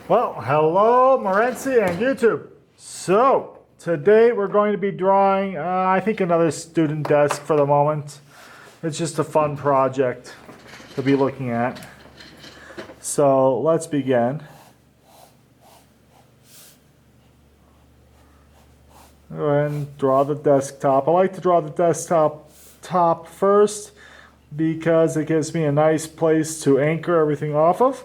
Well, hello, Morenci and YouTube. So, today we're going to be drawing, I think, another student desk for the moment. It's just a fun project to be looking at. So, let's begin. And draw the desktop. I like to draw the desktop first because it gives me a nice place to anchor everything off of.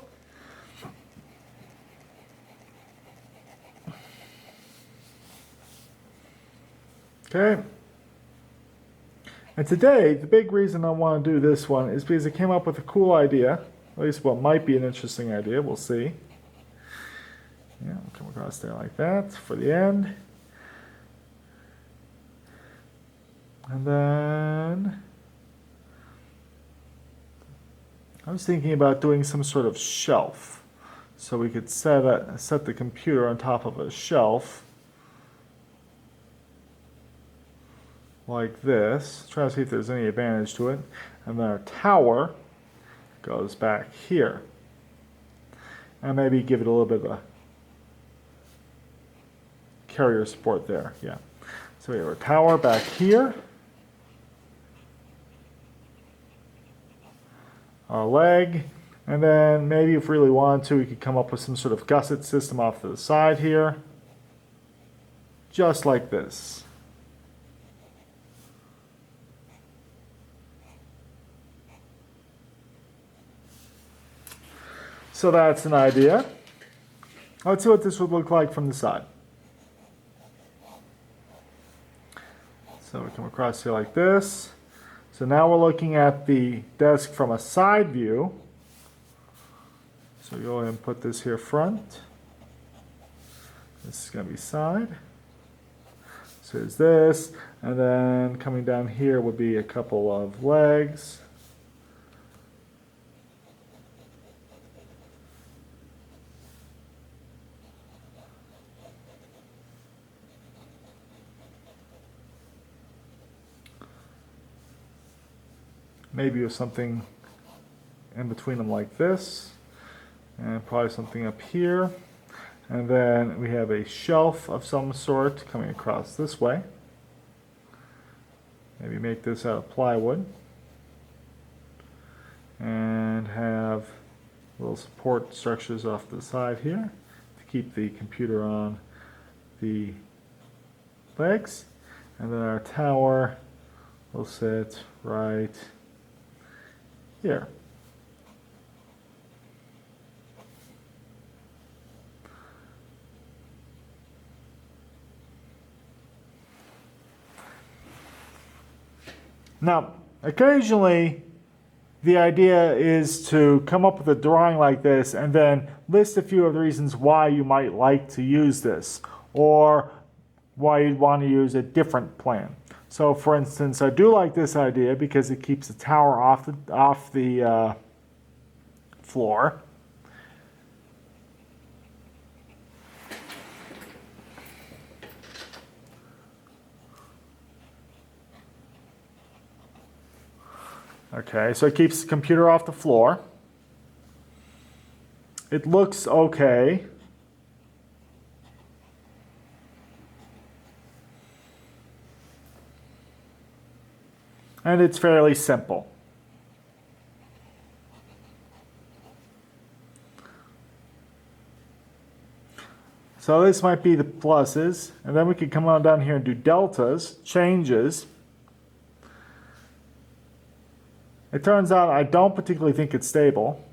Okay. And today, the big reason I want to do this one is because I came up with a cool idea. At least what might be an interesting idea. We'll see. Yeah, we'll come across there like that for the end. And then I was thinking about doing some sort of shelf. So we could set the computer on top of a shelf. Like this. Try to see if there's any advantage to it. And then our tower goes back here. And maybe give it a little bit of a carrier support there. Yeah. So we have our tower back here. Our leg. And then maybe if we really wanted to, we could come up with some sort of gusset system off to the side here. Just like this. So that's an idea. Let's see what this would look like from the side. So we come across here like this. So now we're looking at the desk from a side view. So go ahead and put this here front. This is going to be side. So there's this. And then coming down here would be a couple of legs. Maybe with something in between them like this, and probably something up here. And then we have a shelf of some sort coming across this way. Maybe make this out of plywood. And have little support structures off to the side here to keep the computer on the legs. And then our tower will sit right here. Now, occasionally the idea is to come up with a drawing like this and then list a few of the reasons why you might like to use this or why you'd want to use a different plan. So, for instance, I do like this idea because it keeps the tower off the floor. Okay, so it keeps the computer off the floor. It looks okay. And it's fairly simple. So this might be the pluses, and then we could come on down here and do deltas, changes. It turns out I don't particularly think it's stable.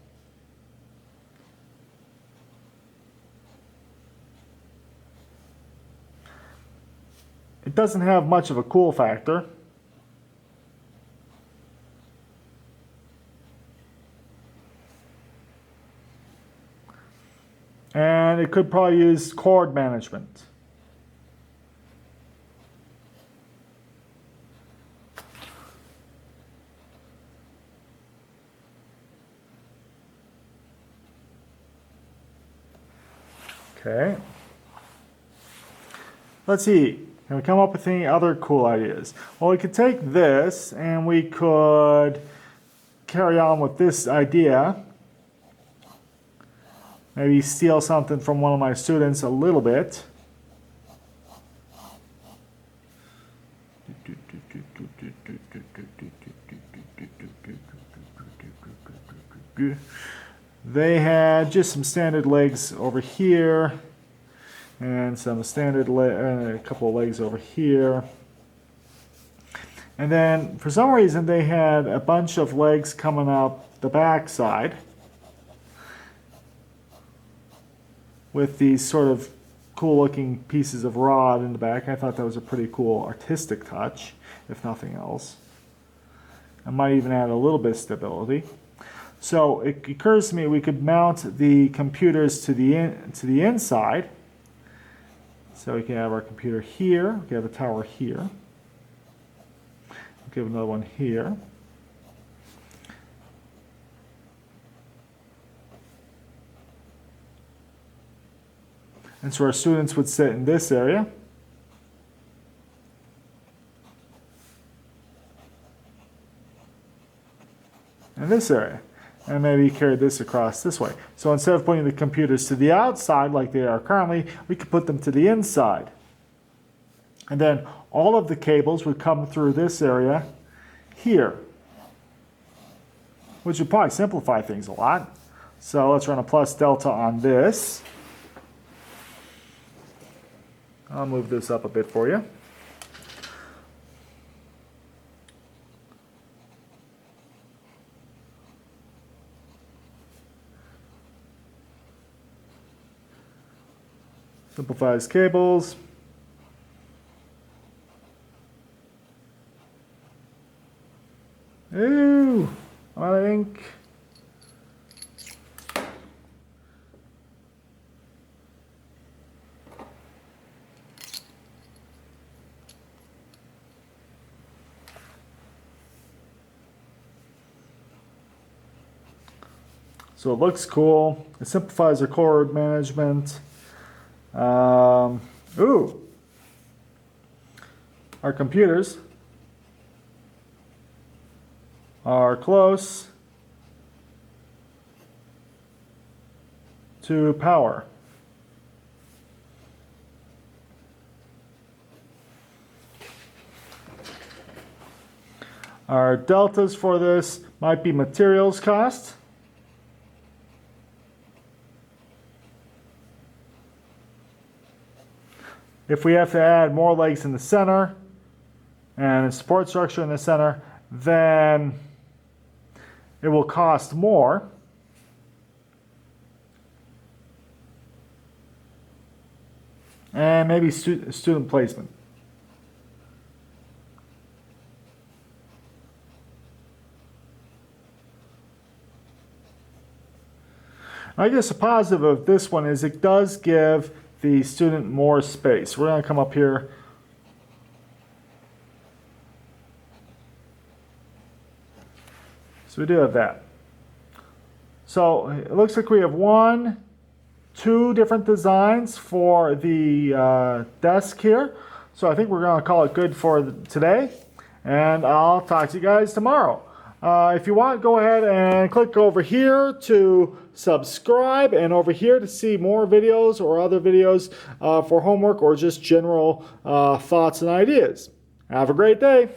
It doesn't have much of a cool factor. And it could probably use cord management. Okay. Let's see. Can we come up with any other cool ideas? Well, we could take this and we could carry on with this idea maybe steal something from one of my students a little bit. They had just some standard legs over here and some standard a couple of legs over here. And then for some reason they had a bunch of legs coming up the back side with these sort of cool looking pieces of rod in the back. I thought that was a pretty cool artistic touch, if nothing else. I might even add a little bit of stability. So it occurs to me we could mount the computers to the inside. So we can have our computer here, we can have a tower here. Give another one here. And so our students would sit in this area. And this area. And maybe carry this across this way. So instead of putting the computers to the outside like they are currently, we could put them to the inside. And then all of the cables would come through this area here, which would probably simplify things a lot. So let's run a plus delta on this. I'll move this up a bit for you. Simplifies cables. Ooh, I'm out of ink. So it looks cool. It simplifies our cord management. Ooh, our computers are close to power. Our deltas for this might be materials cost. If we have to add more legs in the center and a support structure in the center, then it will cost more. And maybe student placement. I guess a positive of this one is it does give the student more space. We're going to come up here. So we do have that. So it looks like we have two different designs for the desk here. So I think we're going to call it good for today. And I'll talk to you guys tomorrow. If you want, go ahead and click over here to subscribe and over here to see more videos or other videos for homework or just general thoughts and ideas. Have a great day.